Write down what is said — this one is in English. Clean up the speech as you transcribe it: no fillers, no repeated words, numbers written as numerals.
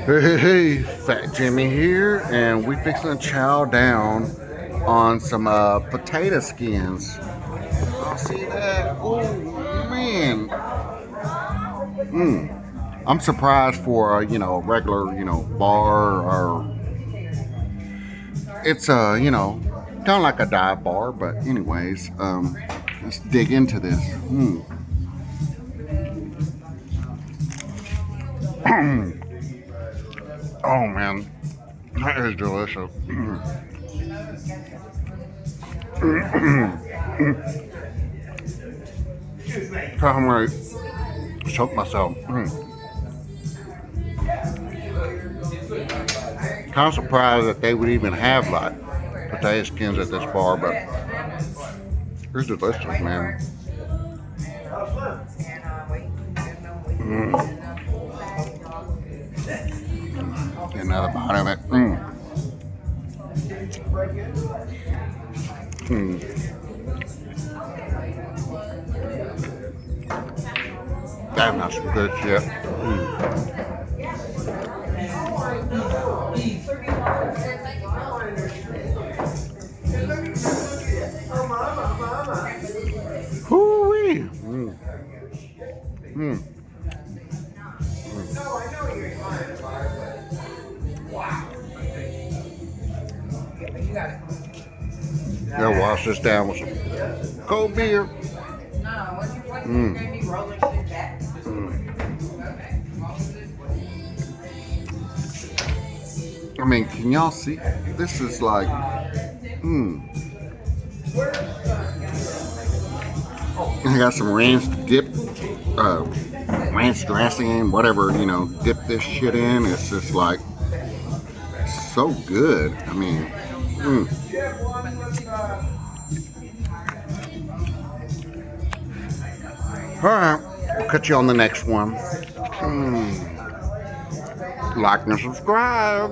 Hey, Fat Jimmy here, and we fixing to chow down on some potato skins. I'll see that. Oh man, I'm surprised for a regular bar or it's kind of like a dive bar, but anyways, let's dig into this. Oh man, that is delicious. I'm gonna choke myself. Kind of surprised that they would even have like potato skins at this bar, but it's delicious, man. Get another bite of it. That's some good shit. Hoo-wee. Gotta wash this down with some cold beer. I mean, can y'all see? This is like, I got some ranch dip, ranch dressing, whatever, dip this shit in. It's just like, so good. I mean, All right, we'll catch you on the next one. Like and subscribe.